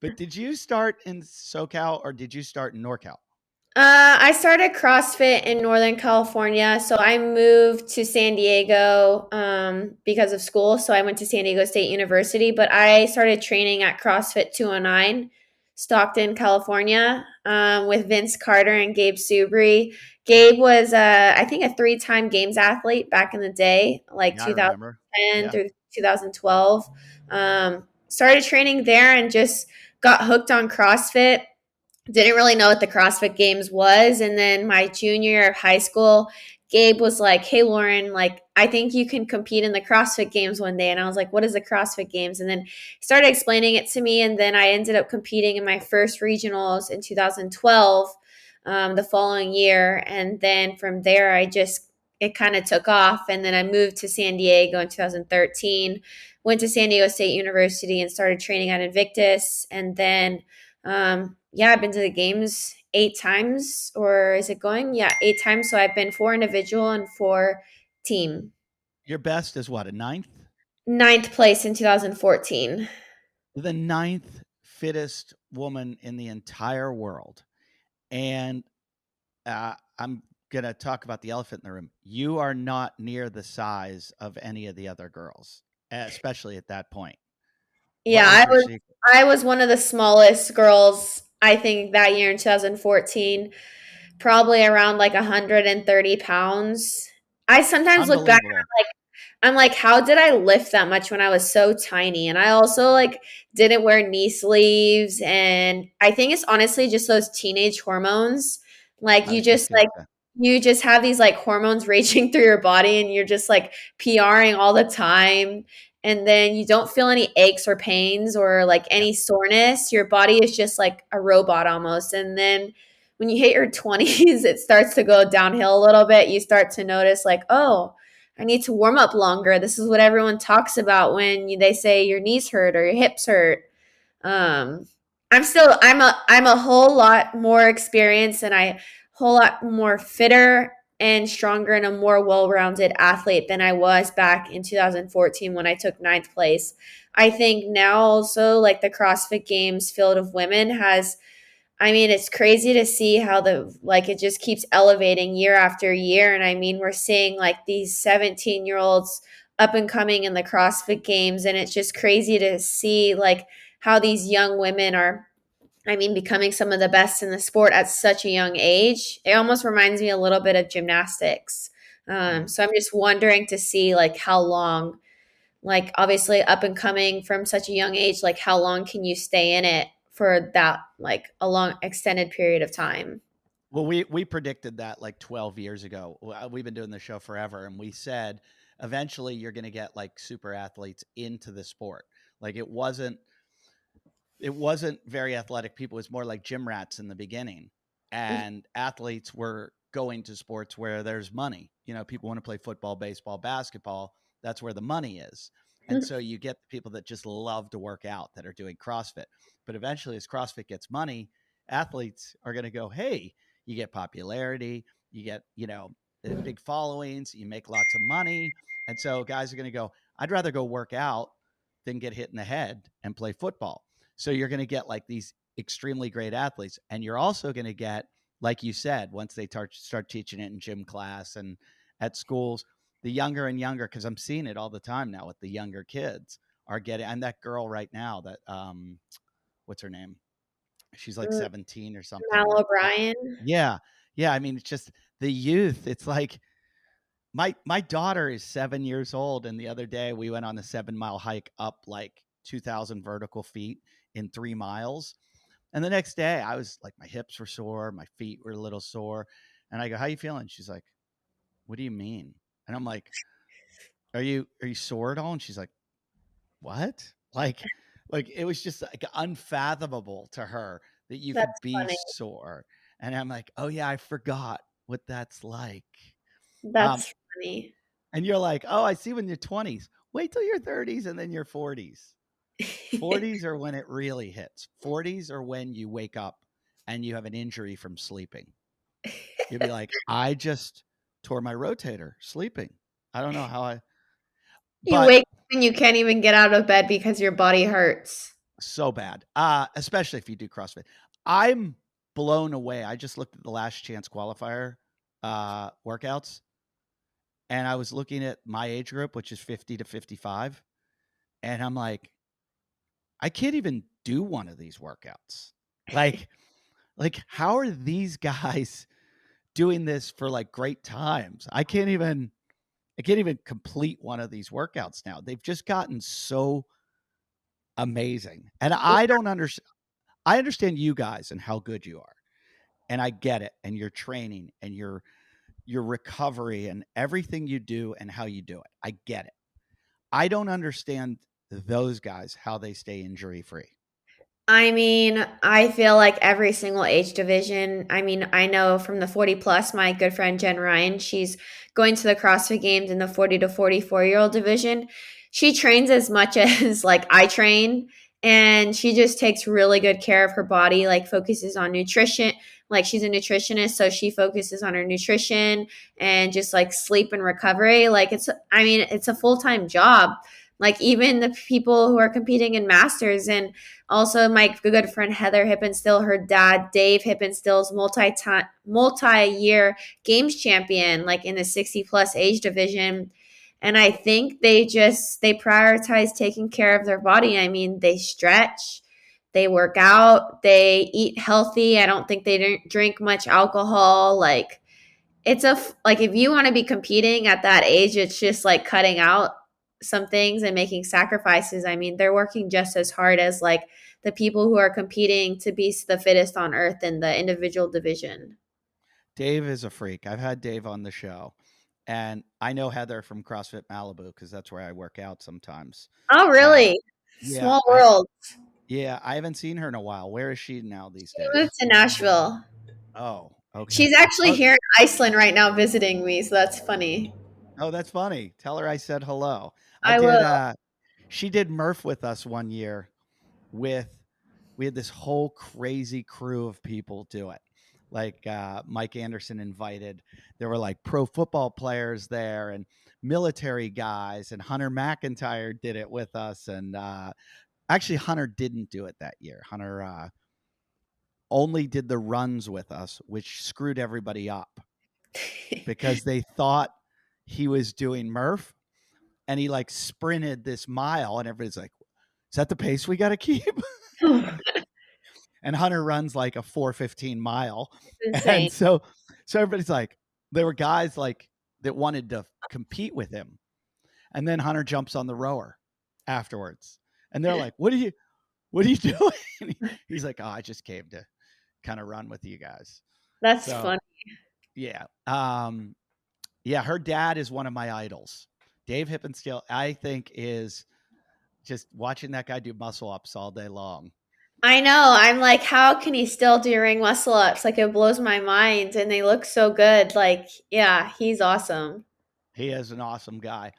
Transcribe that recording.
But did you start in SoCal or did you start in NorCal? I started CrossFit in Northern California. So I moved to San Diego because of school. So I went to San Diego State University, but I started training at CrossFit 209, Stockton, California, with Vince Carter and Gabe Subry. Gabe was, I think, a three-time Games athlete back in the day, like Yeah, I remember. 2010 Yeah. through 2012. Started training there and just got hooked on CrossFit. Didn't really know what the CrossFit Games was. And then my junior year of high school, Gabe was like, "Hey, Lauren, like, I think you can compete in the CrossFit Games one day." And I was like, "What is the CrossFit Games?" And then he started explaining it to me. And then I ended up competing in my first regionals in 2012, the following year. And then from there, it kind of took off. And then I moved to San Diego in 2013, went to San Diego State University and started training at Invictus. And then, yeah, I've been to the games 8 times, or is it going? Yeah, 8 times. So I've been four individual and four team. Your best is what, a ninth? Ninth place in 2014. The ninth fittest woman in the entire world. And I'm going to talk about the elephant in the room. You are not near the size of any of the other girls, especially at that point. What Yeah, was your secret? I was one of the smallest girls, I think, that year in 2014, probably around like 130 pounds. I sometimes look back Unbelievable. I'm like, how did I lift that much when I was so tiny? And I also like didn't wear knee sleeves. And I think it's honestly just those teenage hormones. Like I was just going to say. you just have these like hormones raging through your body and you're just like PRing all the time. And then you don't feel any aches or pains or like Yeah. any soreness. Your body is just like a robot almost. And then when you hit your 20s, it starts to go downhill a little bit. You start to notice like, oh, I need to warm up longer. This is what everyone talks about when they say your knees hurt or your hips hurt. Um, I'm a whole lot more experienced and I whole lot more fitter and stronger and a more well-rounded athlete than I was back in 2014 when I took ninth place. I think now also like the CrossFit Games field of women has, I mean, it's crazy to see how it just keeps elevating year after year. And I mean, we're seeing like these 17-year-olds up and coming in the CrossFit Games. And it's just crazy to see like how these young women are, I mean, becoming some of the best in the sport at such a young age. It almost reminds me a little bit of gymnastics. Mm. So I'm just wondering to see like how long, like obviously up and coming from such a young age, like how long can you stay in it for that like a long extended period of time? Well, we predicted that like 12 years ago. We've been doing this show forever, and we said eventually you're going to get like super athletes into the sport. Like it wasn't very athletic people. It was more like gym rats in the beginning, and athletes were going to sports where there's money. People want to play football, baseball, basketball. That's where the money is. And so you get the people that just love to work out that are doing CrossFit. But eventually, as CrossFit gets money, athletes are going to go, hey, you get popularity, you get, big followings, you make lots of money. And so guys are going to go, I'd rather go work out than get hit in the head and play football. So you're going to get like these extremely great athletes. And you're also going to get, like you said, once they start teaching it in gym class and at schools, the younger and younger, because I'm seeing it all the time now with the younger kids are getting, and that girl right now that, what's her name? She's like 17 or Mal something. O'Brien. Yeah. Yeah. I mean, it's just the youth. It's like my daughter is 7 years old. And the other day we went on a 7 mile hike up like 2,000 vertical feet in 3 miles. And the next day I was like, my hips were sore. My feet were a little sore. And I go, how you feeling? She's like, what do you mean? And I'm like, are you sore at all? And she's like, what? Like it was just like unfathomable to her that you could That's be funny. sore. And I'm like, oh yeah, I forgot what that's like. Um, That's funny. and you're like, oh, I see when you're 20s. Wait till your 30s and then your 40s. 40s are when it really hits. 40s are when you wake up and you have an injury from sleeping. You'll be like, I just tore my rotator sleeping. I don't know how You but wake up and you can't even get out of bed because your body hurts. So bad. Especially if you do CrossFit. I'm blown away. I just looked at the last chance qualifier workouts, and I was looking at my age group, which is 50 to 55, and I'm like, I can't even do one of these workouts. Like, how are these guys doing this for like great times? I can't even complete one of these workouts now. They've just gotten so amazing. And I don't understand. I understand you guys and how good you are. And I get it. And your training and your recovery and everything you do and how you do it. I get it. I don't understand those guys, how they stay injury free. I mean, I feel like every single age division. I mean, I know from the 40 plus, my good friend Jen Ryan, she's going to the CrossFit Games in the 40 to 44-year-old division. She trains as much as like I train, and she just takes really good care of her body, like focuses on nutrition. Like she's a nutritionist, so she focuses on her nutrition and just like sleep and recovery. Like I mean, it's a full time job. Like even the people who are competing in masters, and also my good friend Heather Hippenstill, her dad Dave Hippenstill's multi-year games champion, like in the 60 plus age division. And I think they prioritize taking care of their body. I mean, they stretch, they work out, they eat healthy. I don't think they drink much alcohol. Like like if you want to be competing at that age, it's just like cutting out some things and making sacrifices. I mean, they're working just as hard as like the people who are competing to be the fittest on earth in the individual division. Dave is a freak. I've had Dave on the show, and I know Heather from CrossFit Malibu because that's where I work out sometimes. Oh, Uh, really? yeah, Small world. I haven't seen her in a while. Where is she now these She moved days? to Nashville. Oh, okay. She's actually Oh, here in Iceland right now visiting me, so that's funny. oh, that's funny. Tell her I said hello. I I did. will. She did Murph with us one year. With We had this whole crazy crew of people do it. Like Mike Anderson invited. There were like pro football players there and military guys, and Hunter McIntyre did it with us. And actually, Hunter didn't do it that year. Hunter only did the runs with us, which screwed everybody up because they thought he was doing Murph, and he like sprinted this mile, and everybody's like, is that the pace we got to keep? And Hunter runs like a 4:15 mile. Insane. And so everybody's like, there were guys like that wanted to compete with him. And then Hunter jumps on the rower afterwards. And they're like, what are you doing? He's like, oh, I just came to kind of run with you guys. That's So funny. yeah. Yeah, her dad is one of my idols. Dave Hippenstill, I think, is just watching that guy do muscle ups all day long. I know. I'm like, how can he still do ring muscle ups? Like, it blows my mind, and they look so good. Like, yeah, he's awesome. He is an awesome guy.